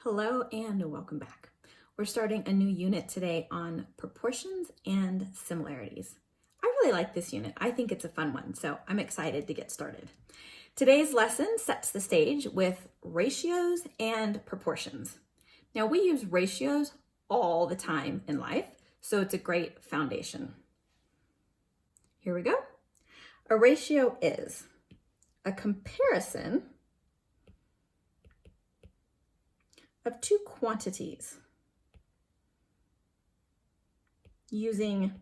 Hello and welcome back. We're starting a new unit today on proportions and similarities. I really like this unit. I think it's a fun one, so I'm excited to get started. Today's lesson sets the stage with ratios and proportions. Now we use ratios all the time in life, so it's a great foundation. Here we go. A ratio is a comparison of two quantities using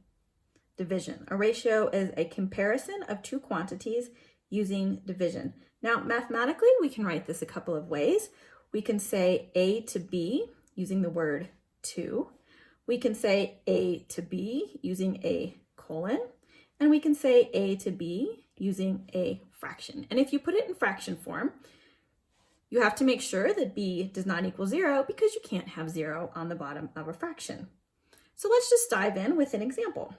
division. A ratio is a comparison of two quantities using division. Now, mathematically, we can write this a couple of ways. We can say A to B using the word 2. We can say A to B using a colon. And we can say A to B using a fraction. And if you put it in fraction form, you have to make sure that B does not equal 0 because you can't have 0 on the bottom of a fraction. So let's just dive in with an example.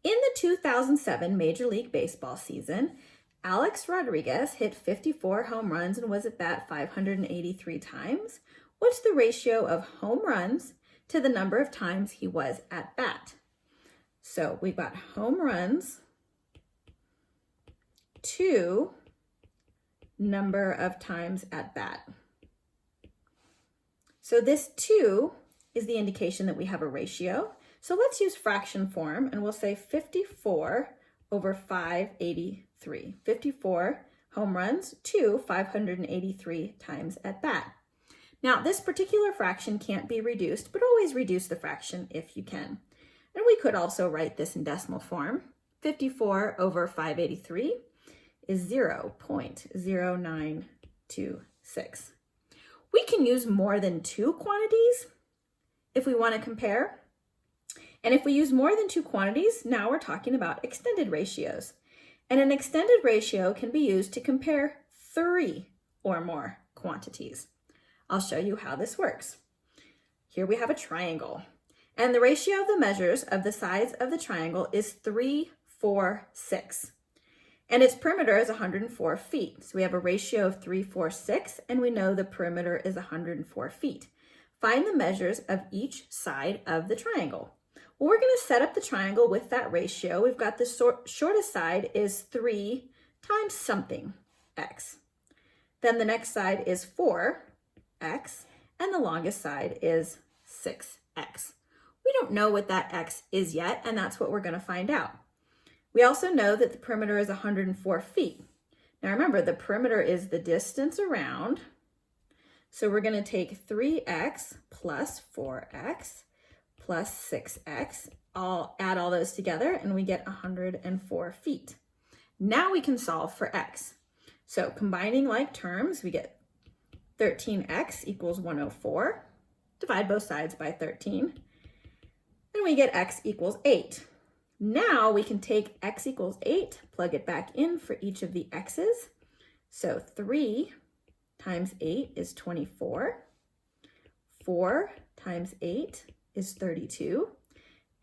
In the 2007 Major League Baseball season, Alex Rodriguez hit 54 home runs and was at bat 583 times. What's the ratio of home runs to the number of times he was at bat? So we've got home runs to number of times at bat. So this 2 is the indication that we have a ratio. So let's use fraction form and we'll say 54 over 583. 54 home runs to 583 times at bat. Now this particular fraction can't be reduced, but always reduce the fraction if you can. And we could also write this in decimal form. 54 over 583 is 0.0926. We can use more than two quantities if we want to compare. And if we use more than two quantities, now we're talking about extended ratios. And an extended ratio can be used to compare 3 or more quantities. I'll show you how this works. Here we have a triangle. And the ratio of the measures of the sides of the triangle is 3, 4, 6. And its perimeter is 104 feet. So we have a ratio of 3, 4, 6, and we know the perimeter is 104 feet. Find the measures of each side of the triangle. Well, we're going to set up the triangle with that ratio. We've got the shortest side is 3 times something, x. Then the next side is 4x, and the longest side is 6x. We don't know what that x is yet, and that's what we're going to find out. We also know that the perimeter is 104 feet. Now remember, the perimeter is the distance around. So we're going to take 3x plus 4x plus 6x. I'll add all those together and we get 104 feet. Now we can solve for x. So combining like terms, we get 13x equals 104. Divide both sides by 13. And we get x equals 8. Now we can take x equals 8, plug it back in for each of the x's. So 3 times 8 is 24. 4 times 8 is 32.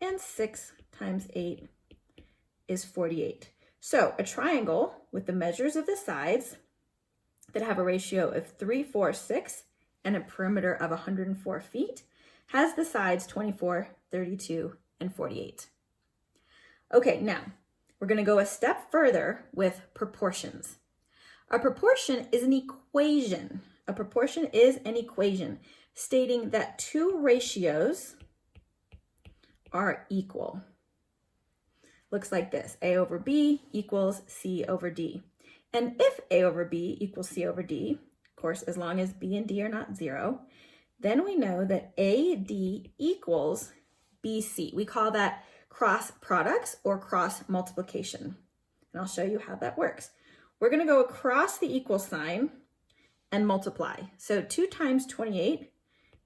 And 6 times 8 is 48. So a triangle with the measures of the sides that have a ratio of 3, 4, 6 and a perimeter of 104 feet has the sides 24, 32, and 48. Okay, now we're going to go a step further with proportions. A proportion is an equation. A proportion is an equation stating that two ratios are equal. Looks like this: A over B equals C over D. And if A over B equals C over D, of course, as long as B and D are not 0, then we know that AD equals BC. We call that cross products or cross multiplication. And I'll show you how that works. We're going to go across the equal sign and multiply. So 2 times 28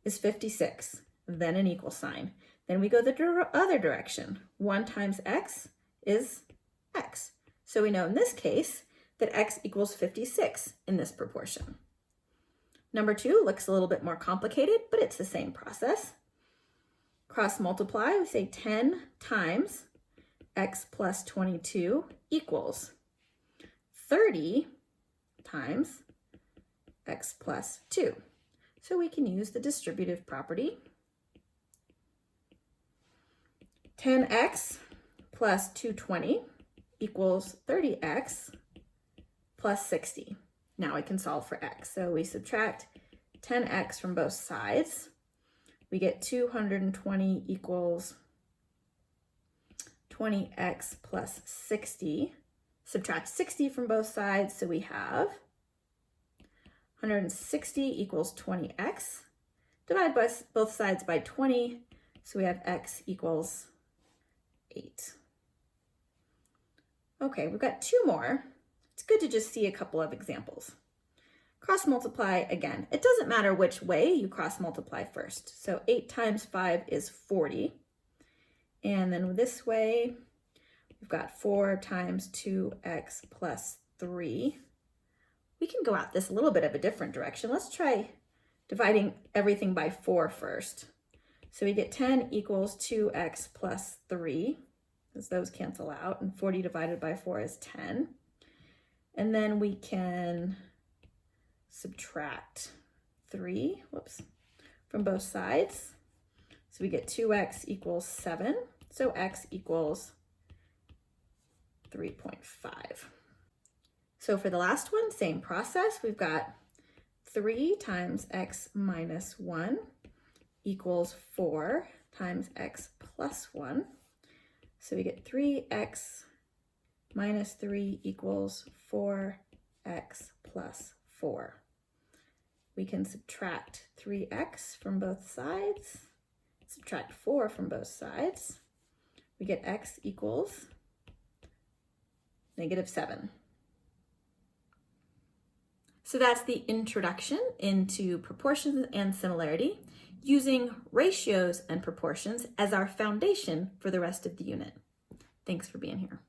is 56, then an equal sign. Then we go the other direction. 1 times x is x. So we know in this case that x equals 56 in this proportion. Number 2 looks a little bit more complicated, but it's the same process. Cross multiply, we say 10 times x plus 22 equals 30 times x plus 2. So So we can use the distributive property. 10x plus 220 equals 30x plus 60. Now we can solve for x. So we subtract 10x from both sides. We get 220 equals 20x plus 60. Subtract 60 from both sides, so we have 160 equals 20x. Divide by both sides by 20, so we have x equals 8. Okay, we've got two more. It's good to just see a couple of examples. Cross multiply again. It doesn't matter which way you cross multiply first. So 8 times 5 is 40. And then this way, we've got 4 times 2x plus 3. We can go out this little bit of a different direction. Let's try dividing everything by 4 first. So we get 10 equals 2x plus 3, as those cancel out, and 40 divided by 4 is 10. And then we can subtract 3, from both sides. So we get 2x equals 7, so x equals 3.5. So for the last one, same process. We've got 3 times x minus 1 equals 4 times x plus 1. So we get 3x minus 3 equals 4x plus 4. We can subtract 3x from both sides, subtract 4 from both sides. We get x equals -7. So that's the introduction into proportions and similarity, using ratios and proportions as our foundation for the rest of the unit. Thanks for being here.